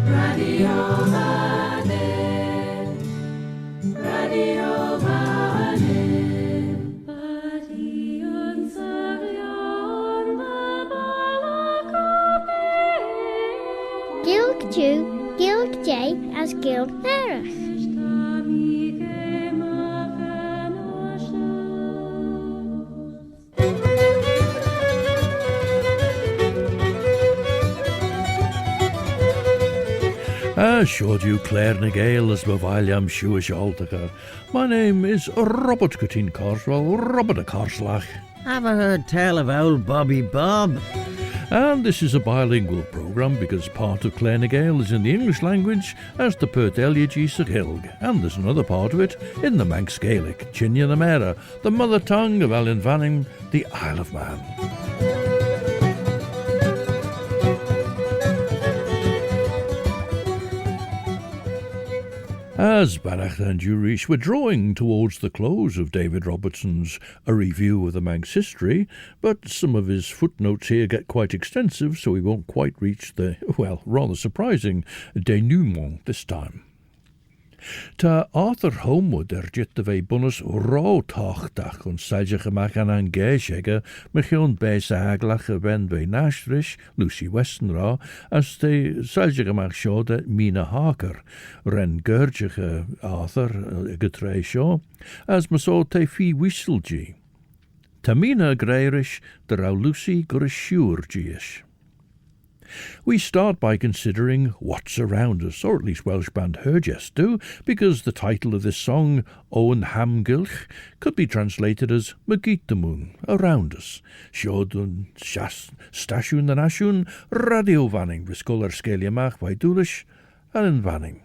Radio bhanais, Radio bhanais. Badion saglion balakabe. Gilg Jew, Gilg J as Gilg Nerach. Showed you Claare na Gael as Bavaliam Shuish Altaker. My name is Robert Cutin Carswell, Robert a Carslach. Have I heard tell of old Bobby Bob? And this is a bilingual programme because part of Claare na Gael is in the English language as the Pert Eliagy Hilg, and there's another part of it in the Manx Gaelic, Chinia na Mera, the mother tongue of Alan Vanning, the Isle of Man. As Banach and Jurish were drawing towards the close of David Robertson's A Review of the Manx History, but some of his footnotes here get quite extensive, so we won't quite reach the, well, rather surprising denouement this time. Ta Arthur Holmwood jytte vei bonus roodhachtach on sailge gemacht an geishege, mechion beis aglach wen vei nashrish, Lucy Westenra, as de sailge gemacht showde Mina Harker, ren gurgege Arthur getrei show, as maso te fi wisselgi. Tamina greirish, de rau Lucy gurishurgiish. We start by considering what's around us, or at least Welsh band HERGEST do, because the title of this song, Owen hamgylch, could be translated as Magitamun, around us. Siodun, stasiwn and asiwn, radio vanning, viscolar scaliamach by Dúlish, and vanning.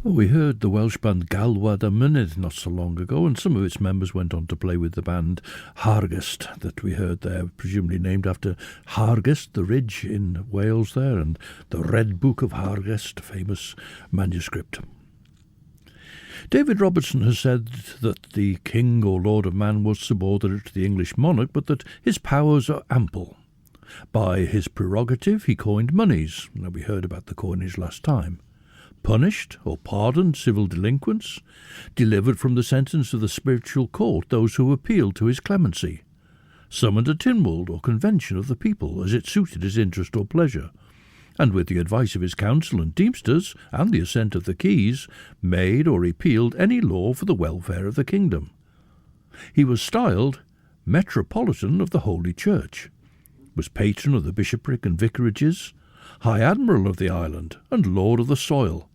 Well, we heard the Welsh band Galwad a Mynydd not so long ago, and some of its members went on to play with the band HERGEST that we heard there, presumably named after Hargest, the ridge in Wales there, and the Red Book of Hargest, famous manuscript. David Robertson has said that the king or lord of man was subordinate to the English monarch, but that his powers are ample. By his prerogative he coined moneys. Now, we heard about the coinage last time. Punished or pardoned civil delinquents, delivered from the sentence of the spiritual court those who appealed to his clemency, summoned a Tynwald or convention of the people as it suited his interest or pleasure, and with the advice of his council and teamsters and the assent of the keys, made or repealed any law for the welfare of the kingdom. He was styled Metropolitan of the Holy Church, was patron of the bishopric and vicarages, High Admiral of the island, and Lord of the soil.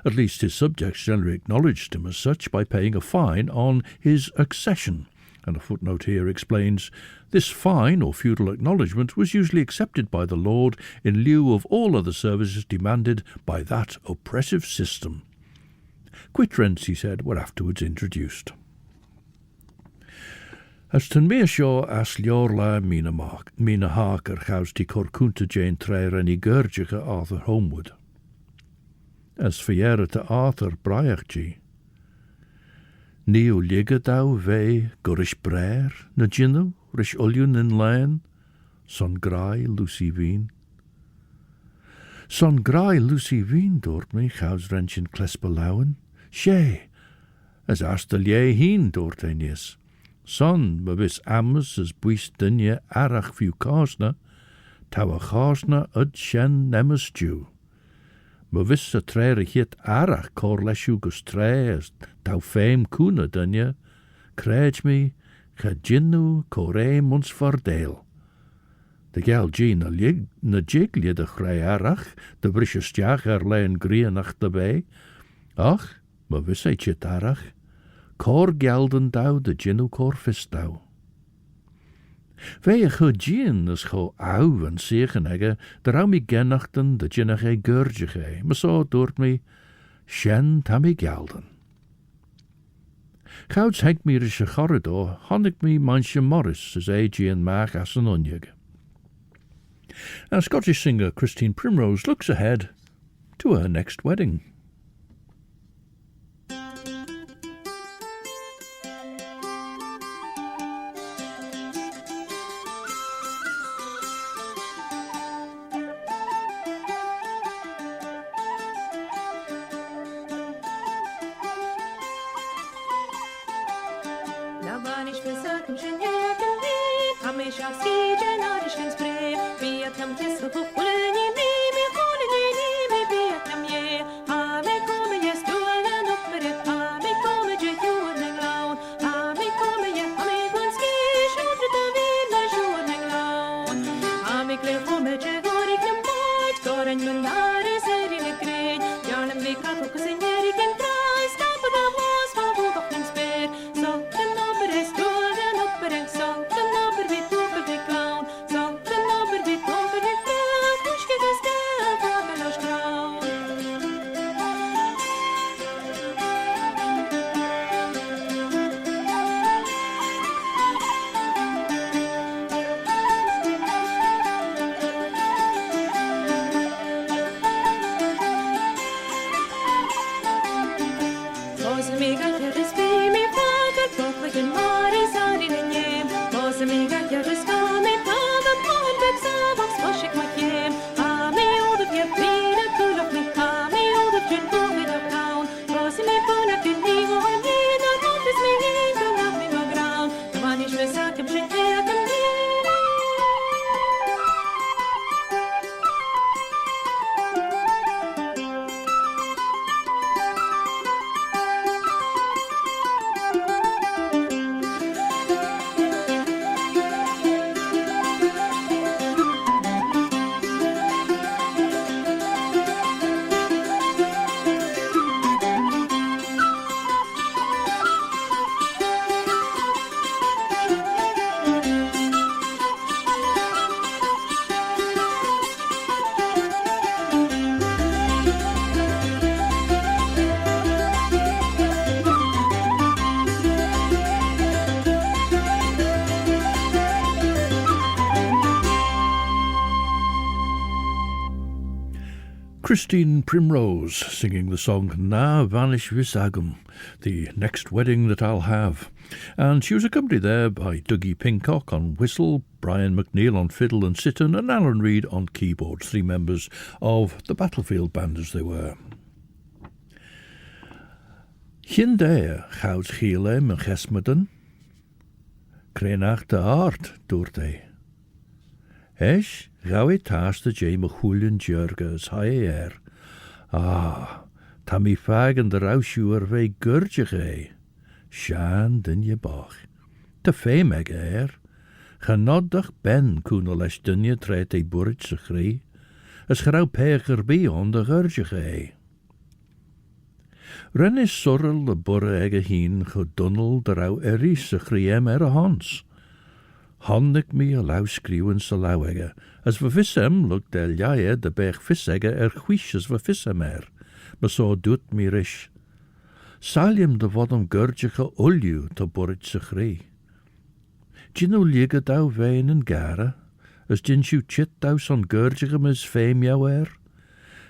At least his subjects generally acknowledged him as such by paying a fine on his accession, and a footnote here explains, this fine or feudal acknowledgment was usually accepted by the lord in lieu of all other services demanded by that oppressive system. Quit rents, he said, were afterwards introduced. As tyn mi sio as liorla Mina Harker chaws di corcunta Jane Traer any gyrgica Arthur Holmwood. As fiera to Arthur Braiachgi. Ni o liga daw ve gorish brer, na ginu, rish ulion in lain, son grai Lucy Veen. Son grai Lucy Veen dort me chaws wrenchen klespalauen, she, as asta lie heen dort enies. Son, ma vis amas as buis dynje arach fiw karsna, taw a karsna ud shen nemes Jew. Ma vis a trere hit arach cor leshu gus tre as taw fame kuna dynje, creed me, cha jinnu core muns vordeel. De Gael G na jig lied a chrei arach, de brische stiach lein grienach dabei. Ach, ma vis e chit arach, cor gelden daw de jinnu cor fist daw. Vei a cho gin as cho au en segen egge, de rau mi genachten de jinnach e gurgige, ma so doort mi, shen tam mi gelden. Gouds henk mi rische corridor, honnig mi Manks Morris as G and Mark as an onjeg. Now Scottish singer Christine Primrose looks ahead to her next wedding. Christine Primrose singing the song Na Bhanis Agam, the next wedding that I'll have. And she was accompanied there by Dougie Pincock on whistle, Brian McNeill on fiddle and sitar, and Alan Reid on keyboards, 3 members of the Battlefield Band as they were. Hyndea gouds Gael me gesmeden, Krenach de aard door de. Esh, gauw taas de jay me goelien jurges hae Ah, ta mi fagen de rausjuer vei gurge gei. Sjaan din je bach. Te fe meg Genodig ben koenel es dunje treed e burritse gree. Es grauw peger bij on de gurge gei. Ren is sorrel de burre ege hien gedunnel de rauw erise griem a hans. Handig me a lauw skriwen se lauwege, as we vissem luk del jaie de berg vissege chwies as we vissem maar so doet me rish. Saljem de vodem gurgige olju te burritse gree. Gino liege dau wein en gare, as gin sju chit dau son gurgige mis fame jou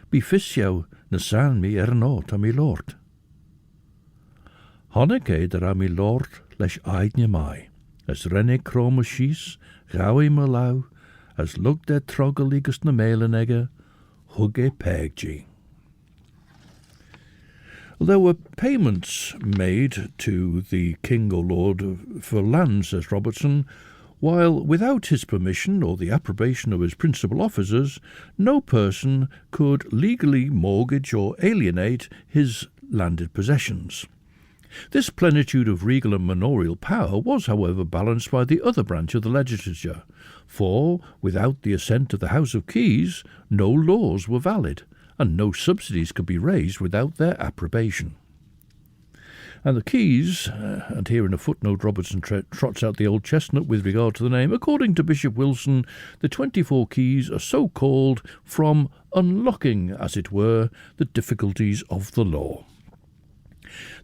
Bi vis jou na san me no ta mi lord. Hannig der a mi lord leis aidne mai, as renne krome schies, gaui me lau, as luk de troggeligus na melenegge, hugge pegji. There were payments made to the king or lord for land, says Robertson, while without his permission or the approbation of his principal officers, no person could legally mortgage or alienate his landed possessions. This plenitude of regal and manorial power was, however, balanced by the other branch of the legislature, for, without the assent of the House of Keys, no laws were valid, and no subsidies could be raised without their approbation. And the keys, and here in a footnote Robertson trots out the old chestnut with regard to the name, according to Bishop Wilson, the 24 keys are so called from unlocking, as it were, the difficulties of the law.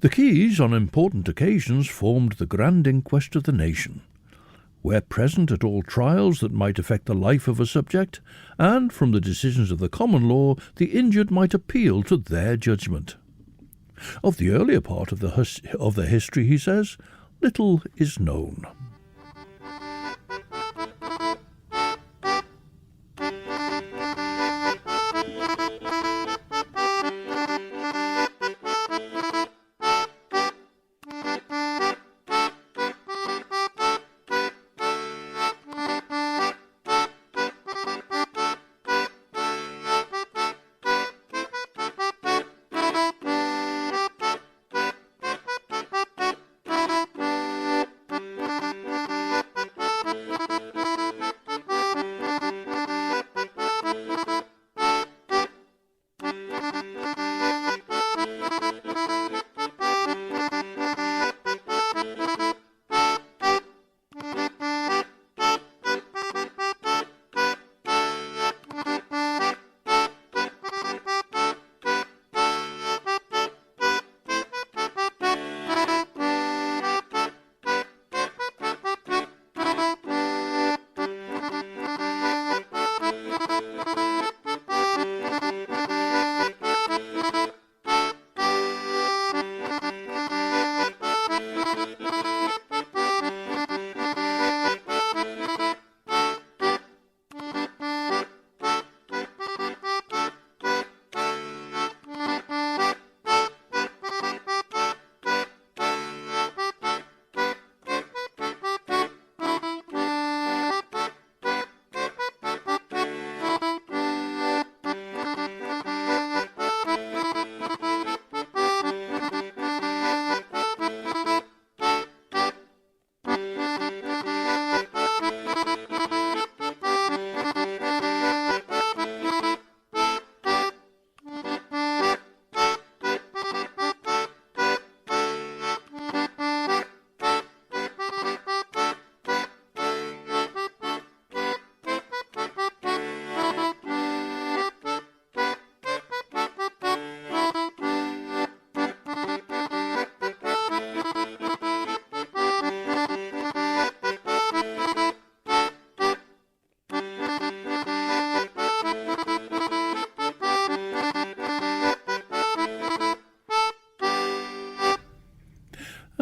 The keys, on important occasions, formed the grand inquest of the nation, were present at all trials that might affect the life of a subject, and from the decisions of the common law the injured might appeal to their judgment. Of the earlier part of the history, he says, little is known.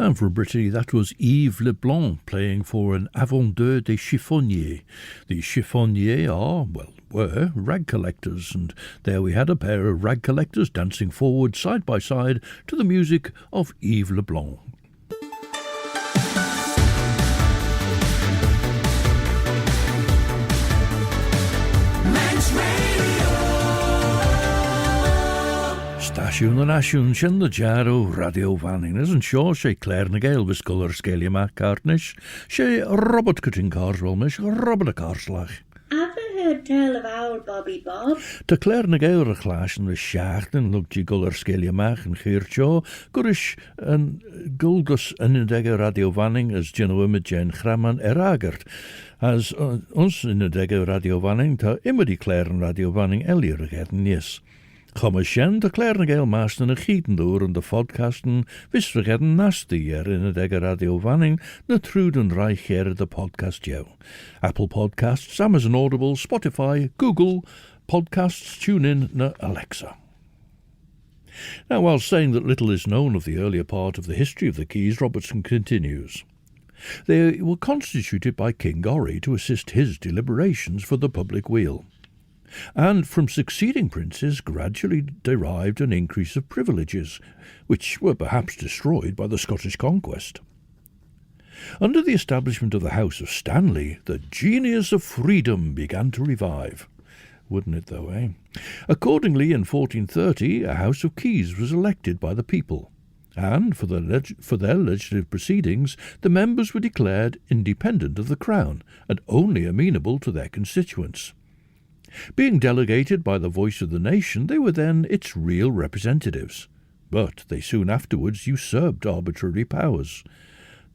And for Brittany, that was YVES LEBLANC playing for an Avant-deux des chiffoniers. The chiffoniers were rag collectors, and there we had a pair of rag collectors dancing forward side by side to the music of YVES LEBLANC. Stasiwn yn asiwn sy'n the jaro radio vanning isn't sure she Claare na Gael viscolar scalia mac cartnish she Robert cutting cars mish Robert a carslach. Ever heard tell of owl Bobby Bob? To Claare na Gael a clash and the shachten looked ye guller scalia mac and Chircho gurish and gulgus and indega radio vanning as Genoa Jen Chraman eragert as uns in the dega radio vanning to imedy Claare and radio vanning Elliot again yes. Come shen de Claare na Gael masten a gieten door en de podcasten wist vergeten nasty hier in het egge radio vanning na truden reich hier de podcast jou. Apple Podcasts, Amazon Audible, Spotify, Google Podcasts, tune in na Alexa. Now, while saying that little is known of the earlier part of the history of the keys, Robertson continues. They were constituted by King Gorry to assist his deliberations for the public weal, and from succeeding princes gradually derived an increase of privileges, which were perhaps destroyed by the Scottish conquest. Under the establishment of the House of Stanley, the genius of freedom began to revive. Wouldn't it though, eh? Accordingly, in 1430, a House of Keys was elected by the people, and for their legislative proceedings, the members were declared independent of the Crown and only amenable to their constituents. Being delegated by the voice of the nation, they were then its real representatives, but they soon afterwards usurped arbitrary powers.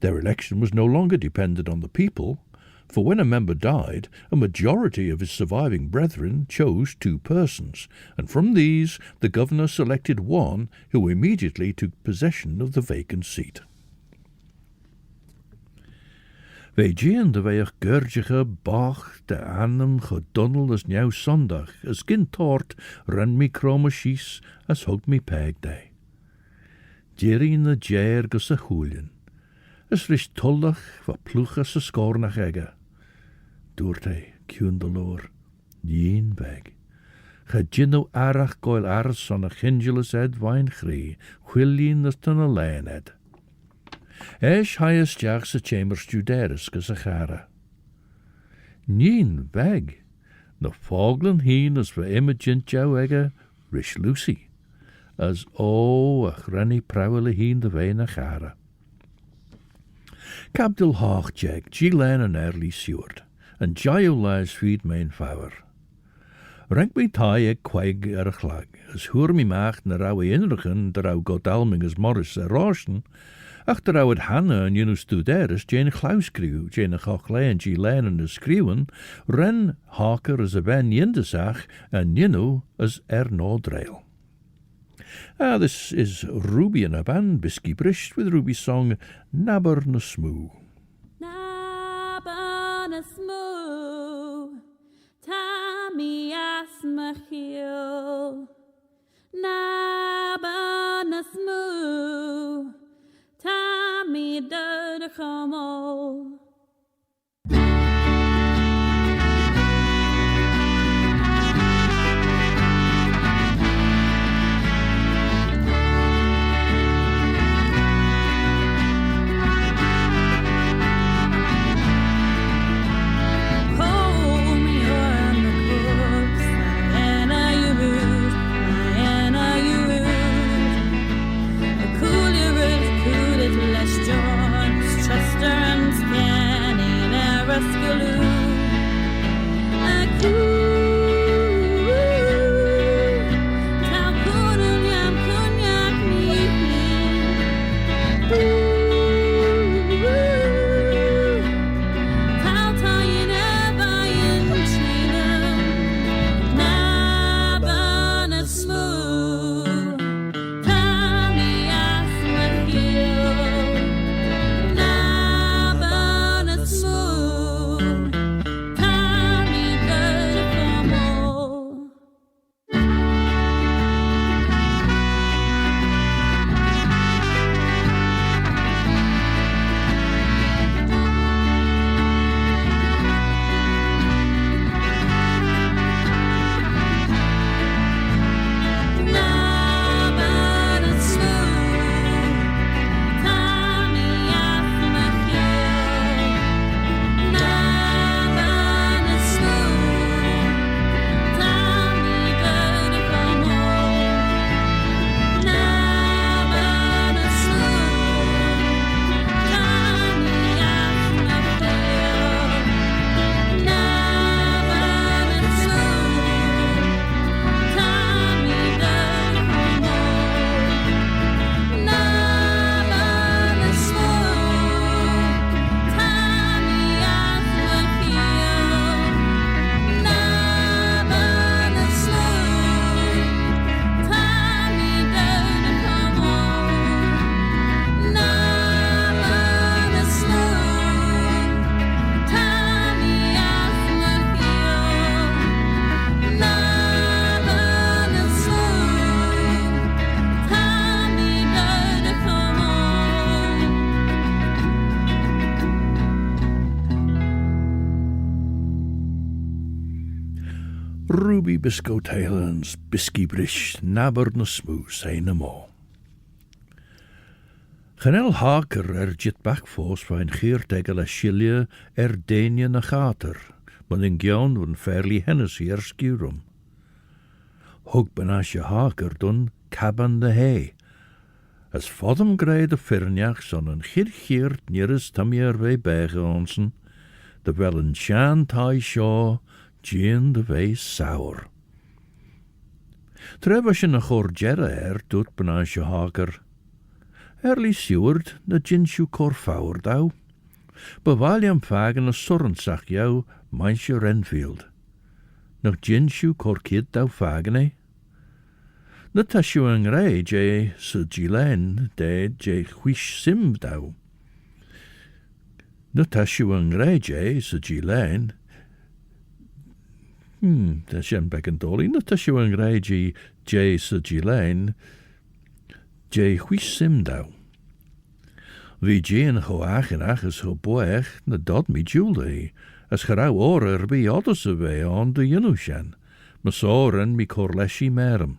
Their election was no longer dependent on the people, for when a member died, a majority of his surviving brethren chose 2 persons, and from these the governor selected one who immediately took possession of the vacant seat. Wij zien de weeg geurgige bach de anem gedunnel as nieuw zondag, as gin tort ren mi krome schies, as hug mi peg day. Jerry na jair gus a hulien, as rish tullach va pluch as a scornach egge. Doort hij, kuun de loor, jeen weg. Ga jinno arach goil ars on a chingelus ed wijn gree, whilien as ten a lein ed. Eis hias jachs a chamber studeris gus a chara. Nien weg, na foglen heen as we imagint jou egge, rish Lucy, as a granny prowele heen de wein a chara. Cabdil hoch jeg, Gilen an early Seward, and Jaio lies feed main fower. Rank me tie eg quaig a chlag, as hoor me macht na rauwe inrigen, de rauw godalming as Morris a roschen, achter rauw het Hanna en jenu studeris, Jane Klauskriw, Jane Chochlei en Gilen en de skriwen, Ren Harker as a ben jindesach, en jenu as no drail. This is Ruby and a band, BISKEE BRISHT, with Ruby's song Nabber na Smoo. Nabber na smoo, Tammy as my heel. Nabber na smoo, Tammy dud come all. Hold me on the corpse, and you Ruby Bisco Tailans, BISKEE BRISHT, Nabber na smoo, say no more. Mina Harker jit backforce van Geertegel a Shilia Dania na Gater, maar in Gael van fairly Hennessy scurum. Hug Banasje Harker done caban de hay. As fodem grey de firnjachs on een geert nearest tamier wij bijgeonsen, de wel een shaan tai shaw, Jean de wij sour. Trebasje na chorgerre doet Banasje Harker. Early Seward na jinshu cor fawr daw. Bewaliam fagen a sorrensach jou, meintje Renfield. Nog jinshu cor kid daw fagen Na tashu ang rei je Gilen de je huish sim daw. Na tashu ang rei je Gilen. Da shen becken dolly. Na tashu ang rei je Gilen. Je huish sim daw. Wie Jean hoagenach is ho boeg, na dod mi julde, as gerau orer bi odders away on de Yinushan, masoren mi corleshi merem.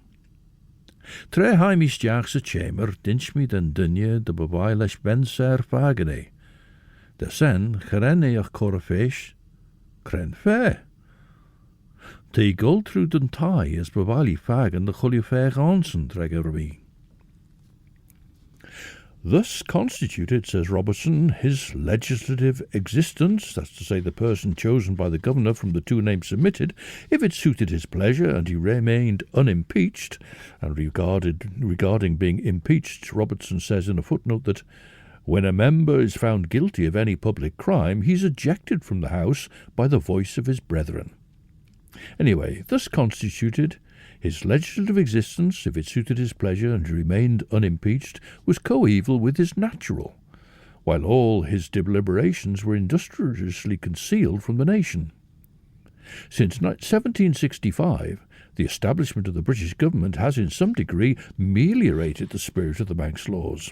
Tre heimis jachs a chamber, dinch mi den dunje de bewailesh benser fagene. De sen, gerenne ach corafesh, kren fe. Te gold through den tai as bewaili fagen de chulifeg onsen treger mi. Thus constituted, says Robertson, his legislative existence, that's to say the person chosen by the governor from the two names submitted, if it suited his pleasure and he remained unimpeached, and regarding being impeached, Robertson says in a footnote that when a member is found guilty of any public crime, he's ejected from the House by the voice of his brethren. Anyway, thus constituted, his legislative existence, if it suited his pleasure and he remained unimpeached, was coeval with his natural, while all his deliberations were industriously concealed from the nation. Since 1765, the establishment of the British government has in some degree meliorated the spirit of the Manx laws.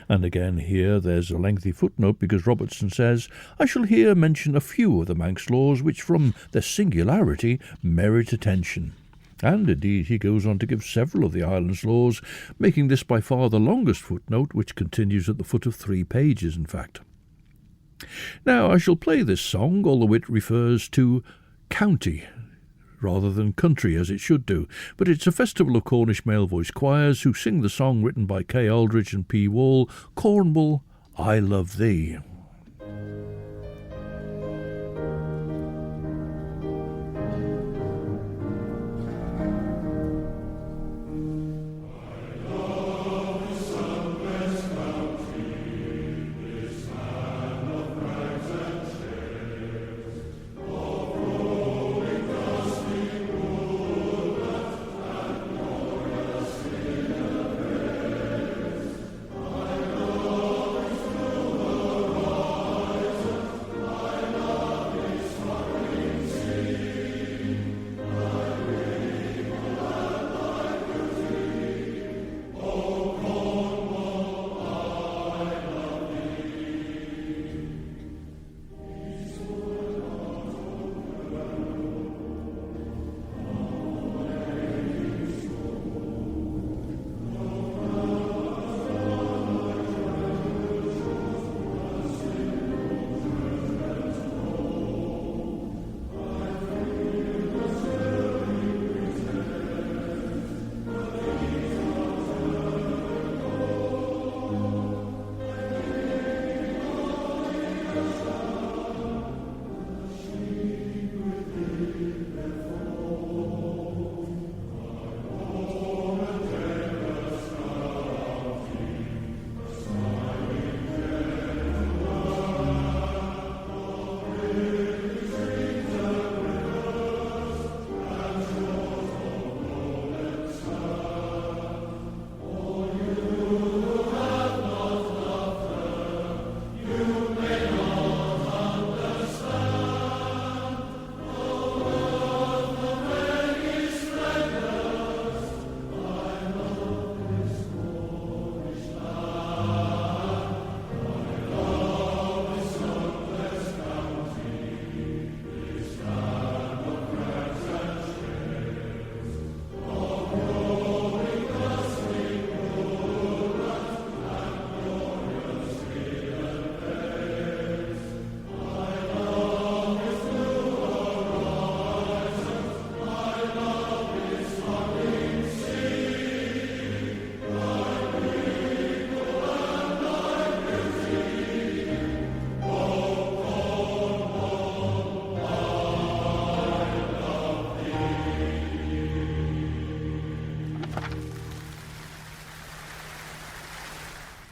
And again here there's a lengthy footnote because Robertson says, I shall here mention a few of the Manx laws which from their singularity merit attention. And indeed he goes on to give several of the island's laws, making this by far the longest footnote, which continues at the foot of 3 pages, in fact. Now I shall play this song, although it refers to county rather than country, as it should do, but it's a festival of Cornish male voice choirs who sing the song written by K. Aldridge and P. Wall, Cornwall, I Love Thee.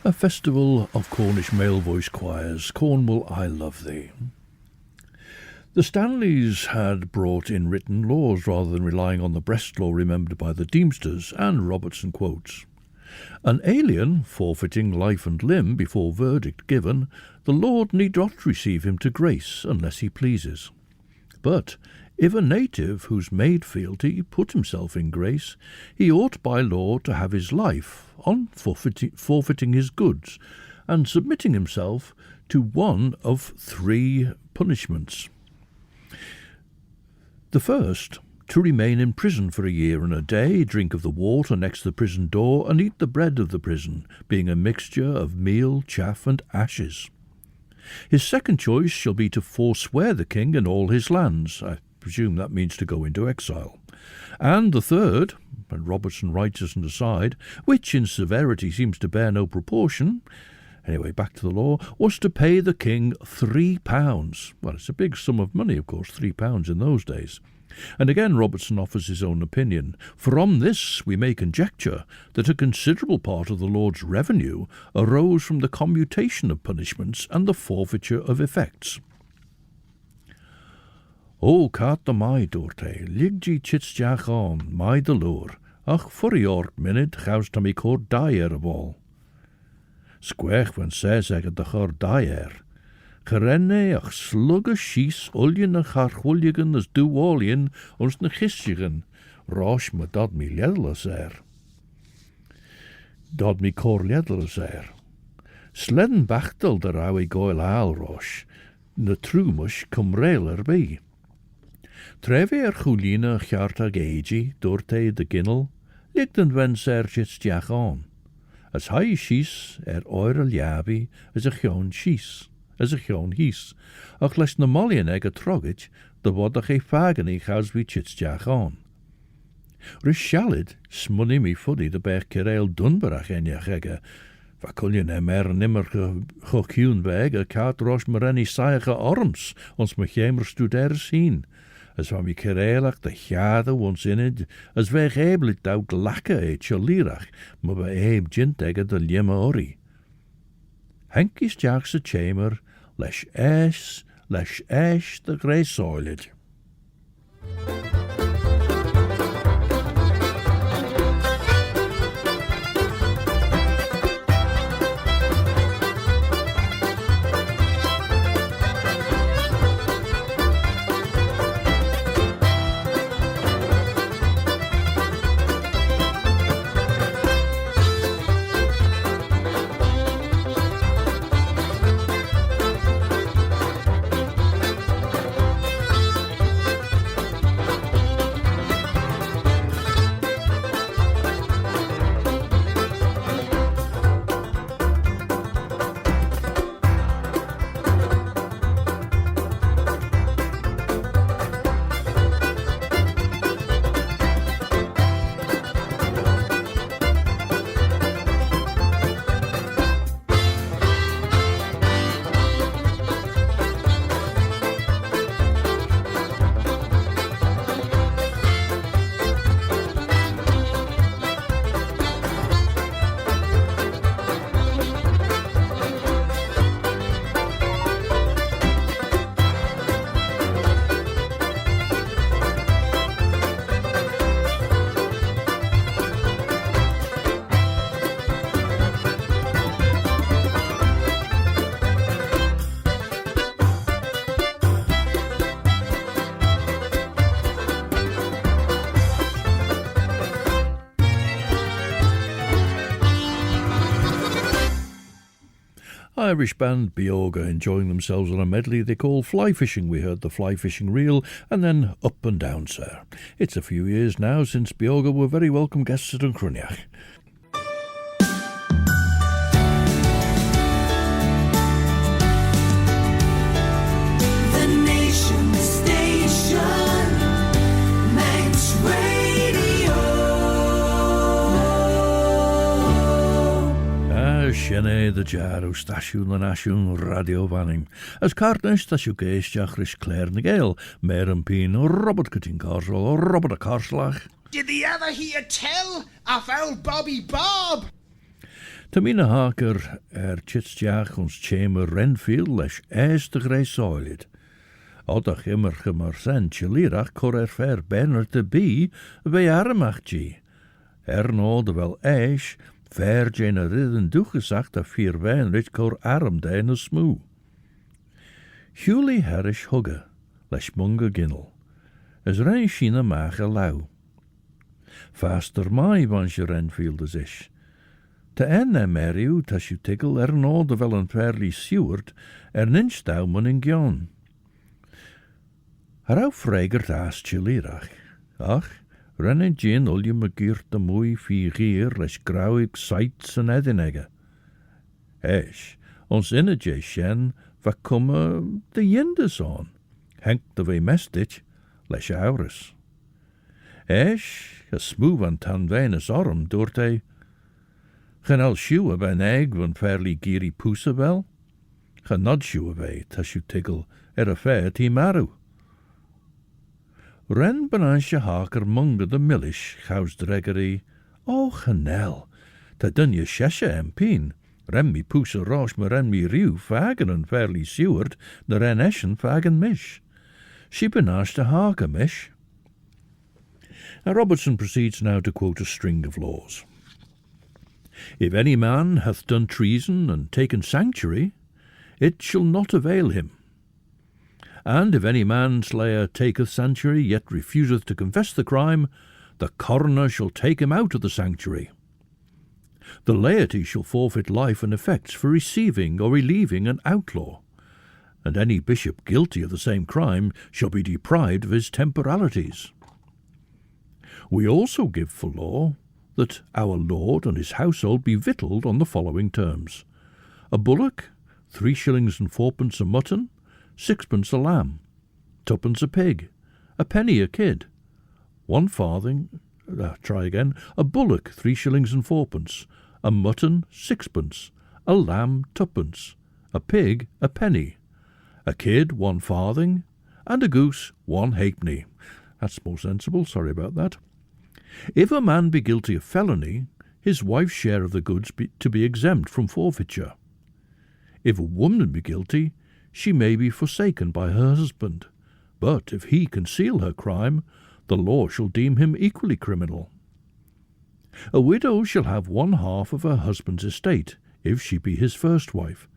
a festival of Cornish male voice choirs, Cornwall, I Love Thee. The Stanleys had brought in written laws rather than relying on the Brest law remembered by the Deemsters, and Robertson quotes, "An alien forfeiting life and limb before verdict given, the Lord need not receive him to grace unless he pleases. But if a native whose made fealty put himself in grace, he ought by law to have his life on forfeiting his goods, and submitting himself to one of 3 punishments. The first, to remain in prison for a year and a day, drink of the water next the prison door, and eat the bread of the prison, being a mixture of meal, chaff, and ashes. His second choice shall be to forswear the king and all his lands." I presume that means to go into exile. "And the third," and Robertson writes as an aside, "which in severity seems to bear no proportion," anyway, back to the law, "was to pay the king £3. Well, it's a big sum of money, of course, £3 in those days. And again Robertson offers his own opinion. "From this we may conjecture that a considerable part of the Lord's revenue arose from the commutation of punishments and the forfeiture of effects." "O cat the mai dorte, liggi chitstiach on, mai de loor, ach furiort minute chaus to me cor daier of all. Squech when says ag de chor daier. Gerenne ach slugge schies oljen en charchwoljigen as du woljen ons ne gisjigen, rosh me dat mi ledles Dat mi cor ledles Sledden bachtel der ouwe goil haal rosh, ne trumus cum reiler bi. Treve chuline chart geji, doorte de ginnel, ligden wen sergits diach on. As hij schies oire ljabi, as a chion schies. As a chion hies, ach les na malien eg a trogit, de wodach e fagani chaus vi chitstiach on. Rishalid, smunny mi fuddy de bech kireil dunbarach enjach ege, va kuljen nimmer chokiun weg, a kaat rosh merenni saige arms, ons me gemer studers heen. As van mi kireilach de jade ons inid, as weg eblit dau glakke e chalirach, maar we heb jint ege de liemme ori. Henkies jachs a chamber, lesh esh the grey soiled. Irish band BEOGA enjoying themselves on a medley they call fly fishing. We heard the fly fishing reel and then Up and Down, Sir. It's a few years now since BEOGA were very welcome guests at Uncruniach. Sienne de Jaro Station and Ashun Radio Vanning. As Cornish Stashu Geistach Rish Claare na Gael, Maren Peen, Robert Cutting Carswell, Robert a Carslach. Did the ever hear tell of old Bobby Bob? Mina Harker chitstiach ons chamber Renfield leis de greisoilid. Odach immer gemarsen chilirach cor fer benner te bi bij armach G. No de wel ver jene ridden doegezacht a 4 wijn rit cor arm de in smoo. Huli herish hugge, leis munge ginnel. As rein china maag lau. Faster mai van je Renfield is ish. Te meriu tas je tigel no de wel een fairly Seward ninstouw mun in Gael. Haar freigert aas chilirach. Ach, rennen gin ul je me giert de mooi figuur les grauwig sights en edinegge. Ons innetje shen, va komme de jindes on. Henk de we mestich, les aures. A smoo van tan weines arm doort hij. Gen al schuwe bij een egg van fairly giery poese wel. Gen nod schuwe bij, tas je tigel a fair ti maru. Ren Mina Harker munge de millish, chaus dregery. O, genel, ta dun je sheshe empien. Ren mi poese rosh me ren mi riu fagen en fairly Seward, de ren eschen fagen mish. She Mina Harker mish. Now Robertson proceeds now to quote a string of laws. If any man hath done treason and taken sanctuary, it shall not avail him. And if any manslayer taketh sanctuary, yet refuseth to confess the crime, the coroner shall take him out of the sanctuary. The laity shall forfeit life and effects for receiving or relieving an outlaw, and any bishop guilty of the same crime shall be deprived of his temporalities. We also give for law that our lord and his household be victualled on the following terms: a bullock, 3 shillings and 4pence a mutton, 6pence a lamb, 2pence a pig, a penny a kid, 1 farthing, a bullock 3 shillings and 4pence, a mutton 6pence, a lamb 2pence, a pig a penny, a kid 1 farthing, and a goose 1 halfpenny. That's more sensible, sorry about that. If a man be guilty of felony, his wife's share of the goods to be exempt from forfeiture. If a woman be guilty, she may be forsaken by her husband, but if he conceal her crime, the law shall deem him equally criminal. A widow shall have 1/2 of her husband's estate, if she be his first wife,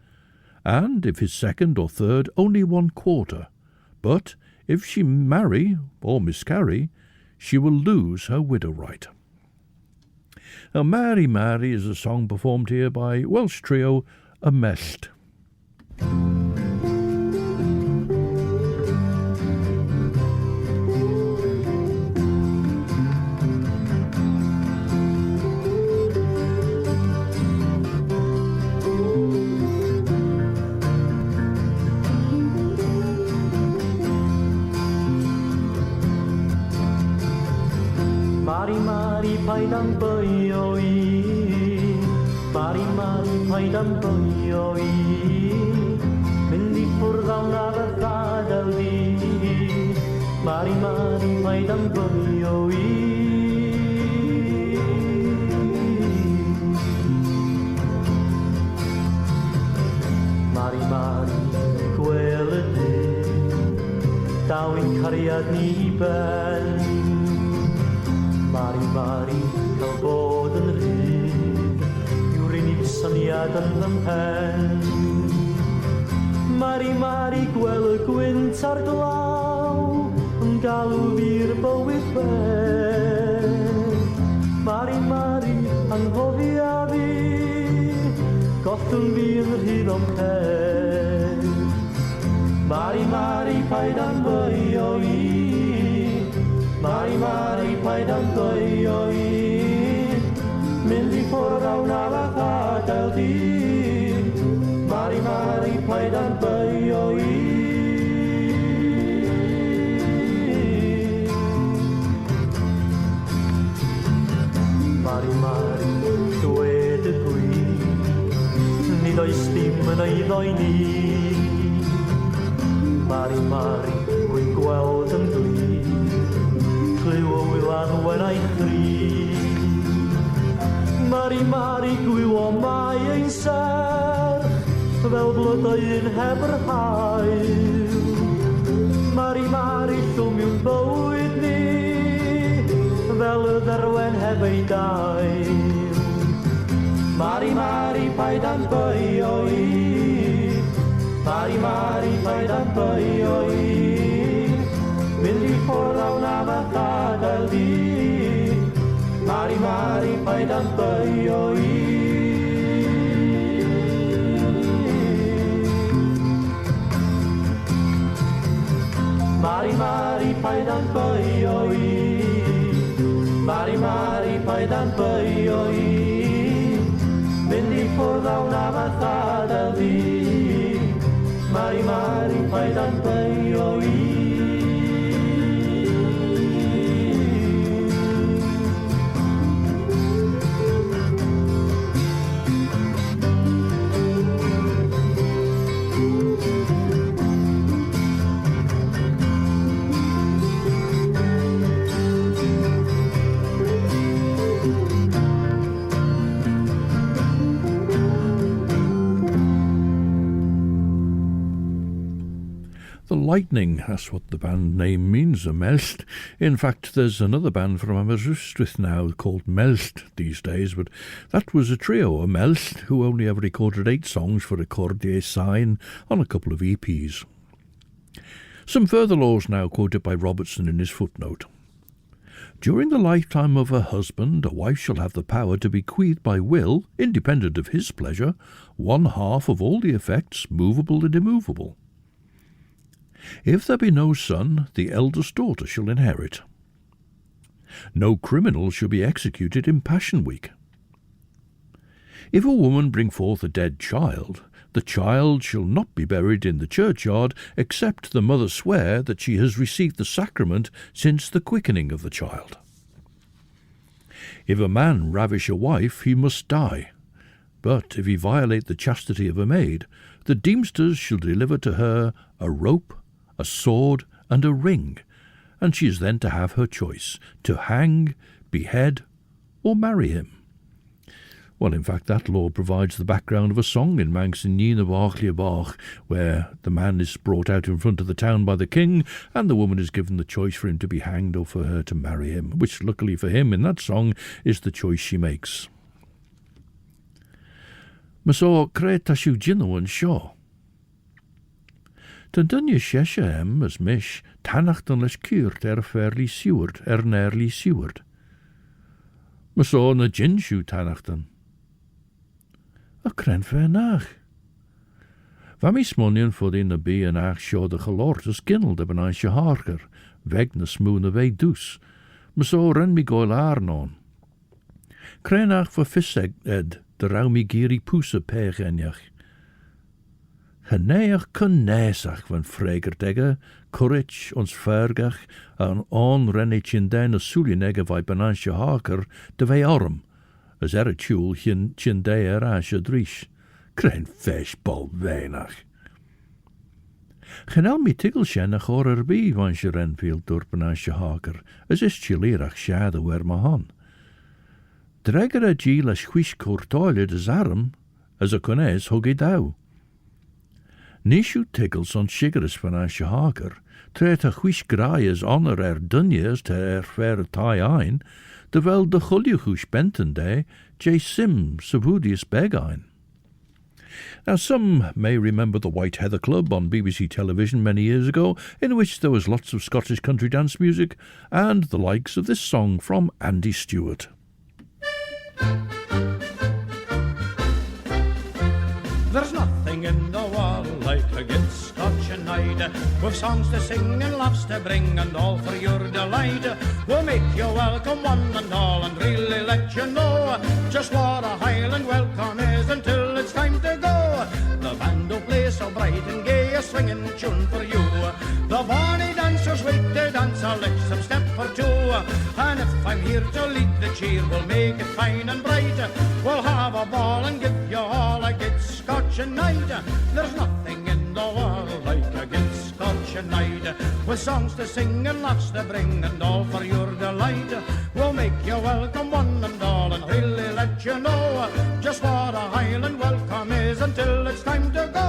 and if his second or third, only 1/4. But if she marry or miscarry, she will lose her widow right. Now, Mary Mary is a song performed here by Welsh trio MELLT. Mari paidam boyoi, mari paidam boyoi, Mindy ffwrdd ar y ddadl di, mari paidam boyoi. Mari gwel y dyn, daw i'n cariad ni ben. Mari, cael bod yn rhydd, yw'r unig syniad yn fy mhen. Mari, gwel y gwynt ar glaw, yn galw fi'r bywyd beth. Mari, anghofia fi, gollwn fi yn rhydd o'n peth. Mari, paid am bwyo i, Mari, paid am bwyo i, mynd i ffwrdd awn ar y ddadl di. Mari, paid am bwyo i. Mari, dwed y gwir, nid oes dim yn ei ddoeni. Mari, wy'n gweld yn glir, clyw o wylan when I chri. Mari, gwy o mai ein ser, fel blodau'n heb yr hael. Mari, llwm yw'n bywyd ni, fel y dderwen heb ei dael. Mari, paid am bwyo i, Mari, paid am bwyo i, mynd i ffwrdd awn am a gadael di. Mari, paid am bwyo i. Mari, paid am bwyo i. Mari, paid am bwyo i. Mynd i ffwrdd awn am a gadael di. Mari, paid am bwyo i. The Lightning, that's what the band name means, a MELLT. In fact, there's another band from Aberystwyth now called MELLT these days, but that was a trio, a MELLT, who only ever recorded 8 songs for Recordier Sign on a couple of EPs. Some further laws now quoted by Robertson in his footnote. During the lifetime of a husband, a wife shall have the power to bequeath by will, independent of his pleasure, 1/2 of all the effects, movable and immovable. If there be no son, the eldest daughter shall inherit. No criminal shall be executed in Passion Week. If a woman bring forth a dead child, the child shall not be buried in the churchyard, except the mother swear that she has received the sacrament since the quickening of the child. If a man ravish a wife, he must die. But if he violate the chastity of a maid, the deemsters shall deliver to her a rope, a sword, and a ring, and she is then to have her choice, to hang, behead, or marry him. Well, in fact, that law provides the background of a song in Manks History, where the man is brought out in front of the town by the king, and the woman is given the choice for him to be hanged or for her to marry him, which, luckily for him, in that song, is the choice she makes. Maso Claare tashu jinno and shaw. Ten dunje sheshe hem as mish, tanachten les kuurt fairly Seward, nearly Seward. Maso na jinshu tanachten. A kren fair nach. Vami smonion voor in de bee en ach shaw de gelort as ginnel de Mina Harker, weg na smoo na wei dus. Maso ren mi goil arnon. Kren ach voor fisseg ed, de rauw mi giri poese pegenjach. Geneach connesach van fregertegge, courage ons vergach, en onrennich in deine sulinegge vai Mina Harker, de vei arm, as a tjoel chin deer asje drish. Krein feschbal weinig. Genel mi tigelsjen ach or bi van je Renfield door Mina Harker, as is chilirach schade wer ma han. Dregger a giel as chwish courtoile des arm, as a connes huggy dau. Nishu tiggles on shigeres van Harker, tret a chwish graaies honor dunjes te fair tie ein, terwijl de chuljuchush benten day, J. Sim subhudius begein. Now some may remember the White Heather Club on BBC television many years ago, in which there was lots of Scottish country dance music, and the likes of this song from Andy Stewart. There's nothing in the world like a good Scotch night, with songs to sing and laughs to bring, and all for your delight. We'll make you welcome one and all, and really let you know just what a Highland welcome is until it's time to go. The band will play so bright and gay, a swinging tune for you. The bonny dancers wait to dance, I'll let some step or two. And if I'm here to lead the cheer, we'll make it fine and bright. We'll have a ball and give you all a good Scotch night. There's nothing in the world like a good Scotch night, with songs to sing and laughs to bring, and all for your delight. We'll make you welcome one and all, and really let you know just what a Highland welcome is until it's time to go.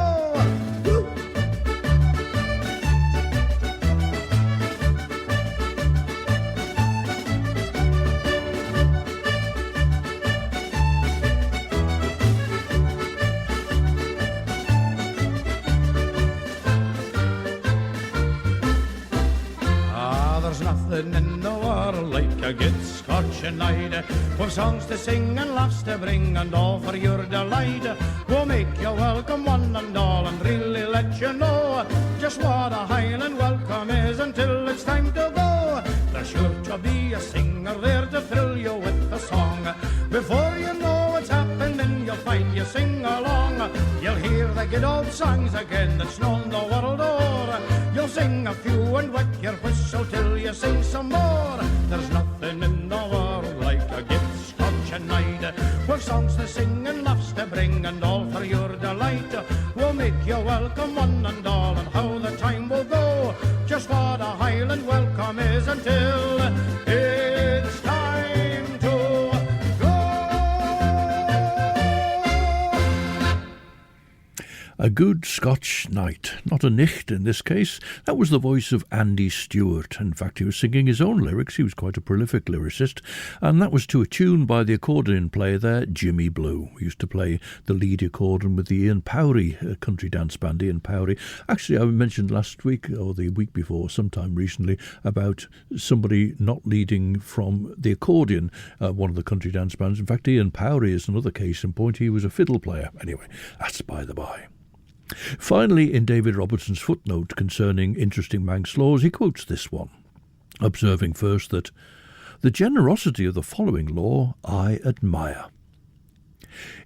Nothing in the world like a good Scotch night. We've songs to sing and laughs to bring, and all for your delight. We'll make you welcome one and all, and really let you know just what a Highland welcome is until it's time to go. There's sure to be a singer there to thrill you with a song. Before you know what's happening, you'll find you sing along. You'll hear the good old songs again that's known the world o'er. You'll sing a few and wet your whistle till you sing some more. There's nothing in the world like a good Scotch night. We've songs to sing and laughs to bring, and all for your delight. We'll make you welcome one and all, and how the time will go. Just what a Highland welcome is until it's time to go. A good Scotch night, not a nicht in this case. That was the voice of Andy Stewart. In fact, he was singing his own lyrics. He was quite a prolific lyricist. And that was to a tune by the accordion player there, Jimmy Blue. He used to play the lead accordion with the Ian Powrie country dance band, Ian Powrie. Actually, I mentioned last week, or the week before, sometime recently, about somebody not leading from the accordion, one of the country dance bands. In fact, Ian Powrie is another case in point. He was a fiddle player. Anyway, that's by the by. Finally, in David Robertson's footnote concerning interesting Manx laws, he quotes this one, observing first that the generosity of the following law I admire.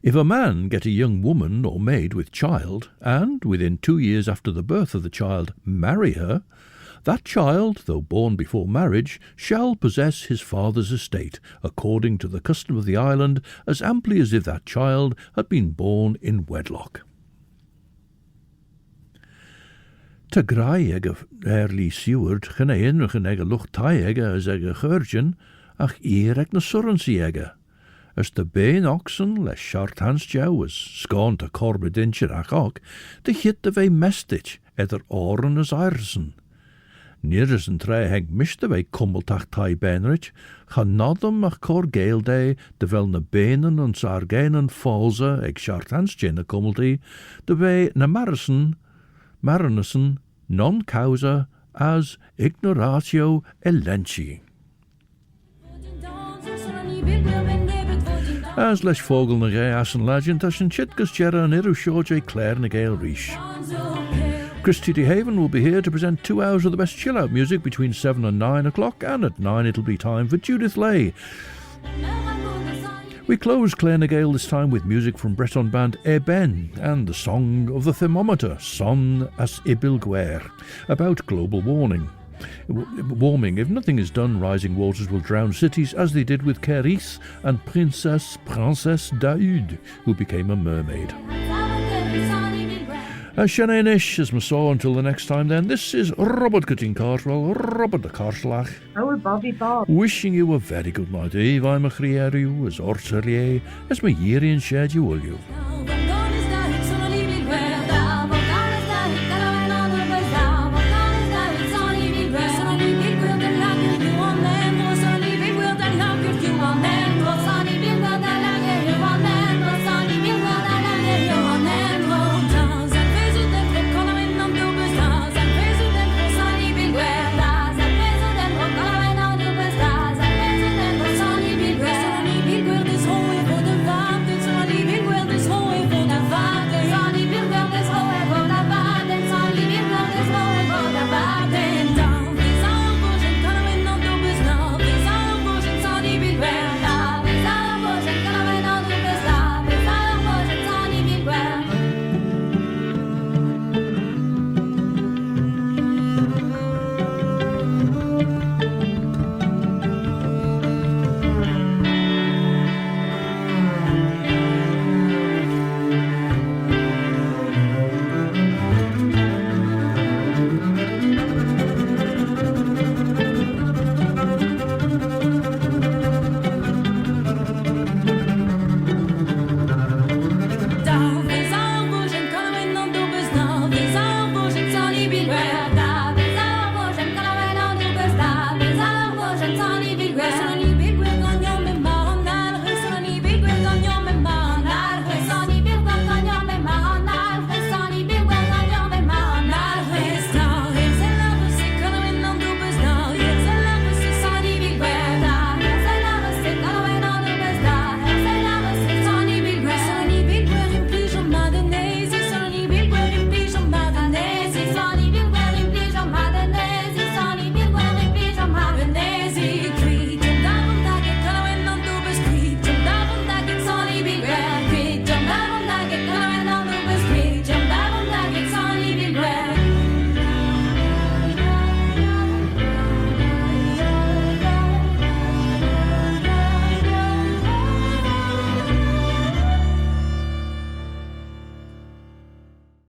If a man get a young woman or maid with child, and within 2 years after the birth of the child marry her, that child, though born before marriage, shall possess his father's estate, according to the custom of the island, as amply as if that child had been born in wedlock. Ta grai ag Early Seward, chynnain ag a lucht tai ag as ag a churgeon, ach ear ag na surrency ag. As the bain oxen les short hans jou was scorn to corbidincher ach og, de hit de vei mestich, eder oren as Iresen. Neer en tre heg mischte vei kummeltach tai benrich, gaan nodem ach cor Gael day, de vel na benen en sargenen false ag short hans jena kummelti, de vei na Marinesen non causa as ignoratio elenchi. As leis fogel na gay as an legend as an chitgus jera an iru shorje Claare na Gael Rish. Christy D. Haven will be here to present 2 hours of the best chill-out music between 7 and 9 o'clock, and at 9 it'll be time for Judith Lay. We close Claare na Gael this time with music from Breton band Ben and the song of the thermometer, Son as Ibil Guer, about global warming. If nothing is done, rising waters will drown cities, as they did with Caris and Princess Daoud, who became a mermaid. Shananish, as we saw until the next time then, this is Robert Cutting Cartwell, Robert the Carslach. Oh, Bobby Bob. Wishing you a very good night. Eve, I'm a Crieru, as Ortelier, as my Yerian shared you will you. This whole Rest on